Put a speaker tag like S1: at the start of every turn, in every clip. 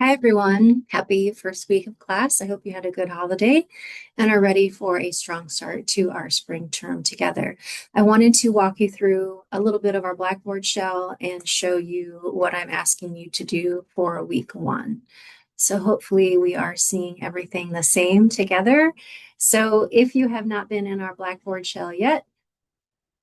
S1: Hi, everyone. Happy first week of class. I hope you had a good holiday and are ready for a strong start to our spring term together. I wanted to walk you through a little bit of our Blackboard shell and show you what I'm asking you to do for week one. So hopefully we are seeing everything the same together. So if you have not been in our Blackboard shell yet,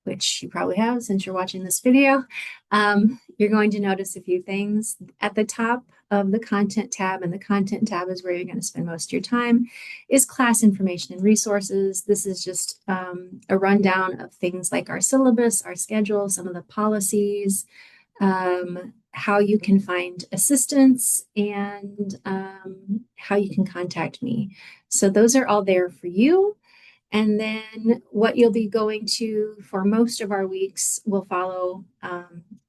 S1: which you probably have since you're watching this video, you're going to notice a few things. At the top of the content tab, and the content tab is where you're going to spend most of your time, is class information and resources. This is just a rundown of things like our syllabus, our schedule, some of the policies, how you can find assistance, and how you can contact me. So those are all there for you. And then what you'll be going to for most of our weeks will follow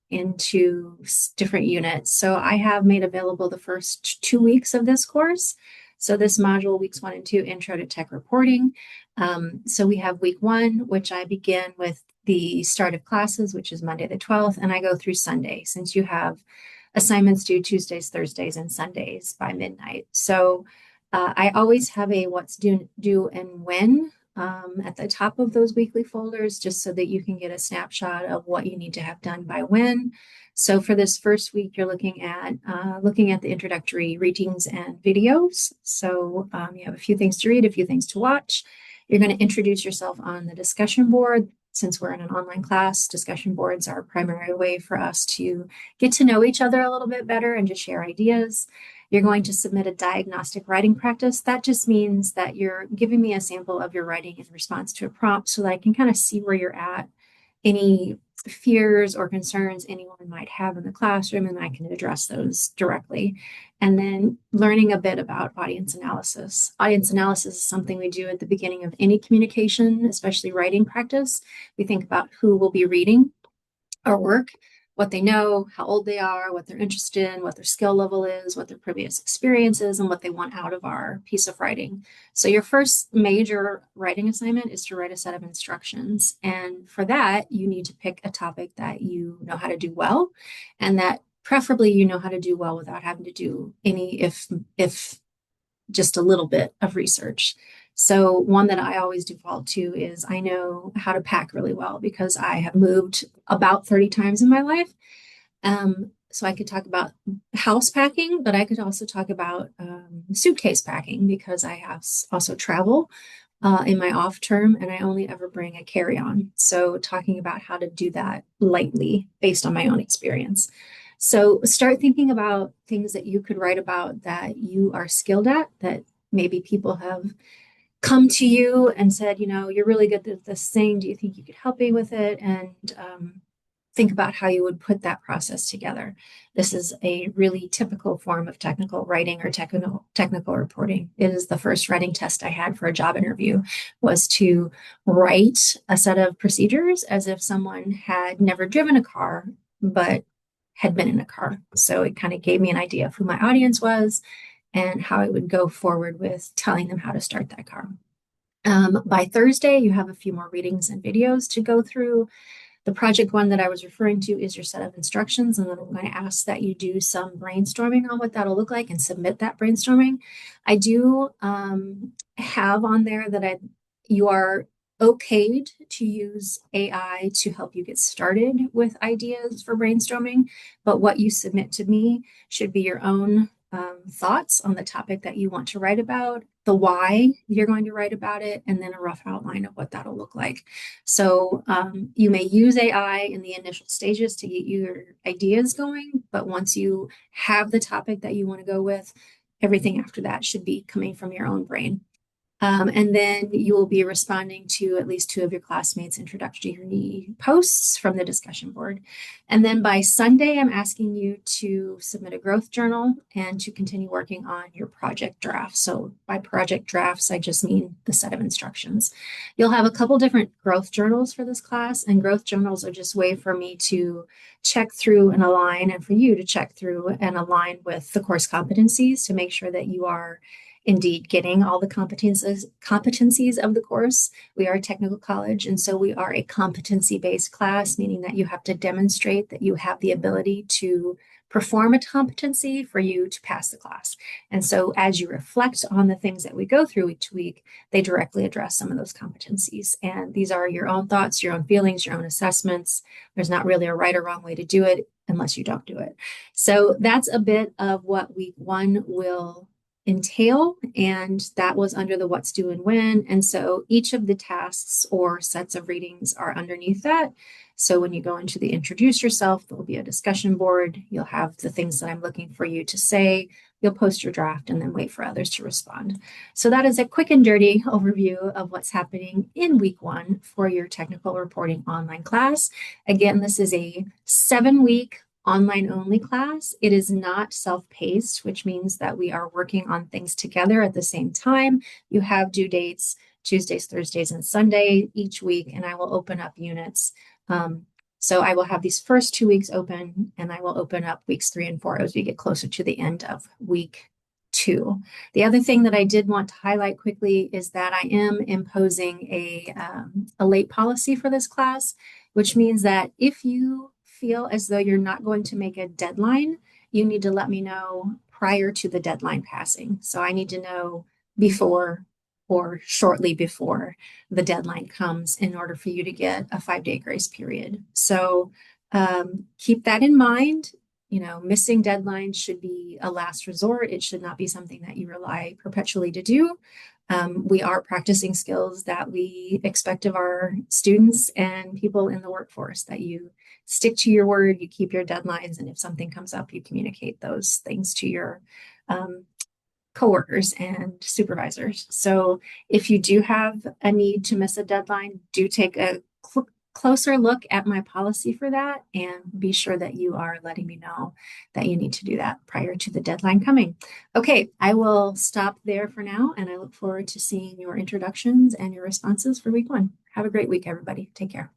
S1: into different units. So I have made available the first 2 weeks of this course. So this module, weeks 1 and 2, Intro to Tech Reporting. So we have week 1, which I begin with the start of classes, which is Monday the 12th, and I go through Sunday, since you have assignments due Tuesdays, Thursdays, and Sundays by midnight. So I always have a what's due and when at the top of those weekly folders, just so that you can get a snapshot of what you need to have done by when. So for this first week, you're looking at the introductory readings and videos. So you have a few things to read, a few things to watch. You're going to introduce yourself on the discussion board. Since we're in an online class, discussion boards are a primary way for us to get to know each other a little bit better and just share ideas. You're going to submit a diagnostic writing practice. That just means that you're giving me a sample of your writing in response to a prompt so that I can kind of see where you're at, any fears or concerns anyone might have in the classroom, and I can address those directly. And then learning a bit about audience analysis. Audience analysis is something we do at the beginning of any communication, especially writing practice. We think about who will be reading our work, what they know, how old they are, what they're interested in, what their skill level is, what their previous experience is, and what they want out of our piece of writing. So your first major writing assignment is to write a set of instructions. And for that, you need to pick a topic that you know how to do well, and that preferably you know how to do well without having to do any, if just a little bit of research. So one that I always default to is I know how to pack really well because I have moved about 30 times in my life. So I could talk about house packing, but I could also talk about suitcase packing because I have also travel in my off term, and I only ever bring a carry-on. So talking about how to do that lightly based on my own experience. So start thinking about things that you could write about that you are skilled at, that maybe people have come to you and said, you're really good at this thing. Do you think you could help me with it? And think about how you would put that process together. This is a really typical form of technical writing or technical reporting. It is the first writing test I had for a job interview, was to write a set of procedures as if someone had never driven a car, but had been in a car. So it kind of gave me an idea of who my audience was and how I would go forward with telling them how to start that car. By Thursday, you have a few more readings and videos to go through. The project one that I was referring to is your set of instructions, and then I'm going to ask that you do some brainstorming on what that'll look like and submit that brainstorming. I do have on there that you are okayed to use AI to help you get started with ideas for brainstorming, but what you submit to me should be your own thoughts on the topic that you want to write about, the why you're going to write about it, and then a rough outline of what that'll look like. So you may use AI in the initial stages to get your ideas going, but once you have the topic that you want to go with, everything after that should be coming from your own brain. And then you will be responding to at least 2 of your classmates' introductory posts from the discussion board. And then by Sunday, I'm asking you to submit a growth journal and to continue working on your project draft. So by project drafts, I just mean the set of instructions. You'll have a couple different growth journals for this class, and growth journals are just a way for me to check through and align, and for you to check through and align with the course competencies to make sure that you are indeed getting all the competencies of the course. We are a technical college, and so we are a competency-based class, meaning that you have to demonstrate that you have the ability to perform a competency for you to pass the class. And so as you reflect on the things that we go through each week, they directly address some of those competencies. And these are your own thoughts, your own feelings, your own assessments. There's not really a right or wrong way to do it unless you don't do it. So that's a bit of what week one will entail, and that was under the what's due and when. And so each of the tasks or sets of readings are underneath that. So when you go into the introduce yourself, there'll be a discussion board. You'll have the things that I'm looking for you to say. You'll post your draft and then wait for others to respond. So that is a quick and dirty overview of what's happening in week one for your technical reporting online class. Again, this is a 7-week online only class. It is not self-paced, which means that we are working on things together at the same time. You have due dates Tuesdays, Thursdays, and Sunday each week, and I will open up units. So I will have these first 2 weeks open, and I will open up weeks 3 and 4 as we get closer to the end of week 2. The other thing that I did want to highlight quickly is that I am imposing a late policy for this class, which means that if you feel as though you're not going to make a deadline, you need to let me know prior to the deadline passing. So I need to know before or shortly before the deadline comes in order for you to get a 5-day grace period. So keep that in mind. Missing deadlines should be a last resort. It should not be something that you rely perpetually to do. We are practicing skills that we expect of our students and people in the workforce, that you stick to your word, you keep your deadlines, and if something comes up, you communicate those things to your coworkers and supervisors. So if you do have a need to miss a deadline, do take a closer look at my policy for that and be sure that you are letting me know that you need to do that prior to the deadline coming. Okay, I will stop there for now, and I look forward to seeing your introductions and your responses for week one. Have a great week, everybody. Take care.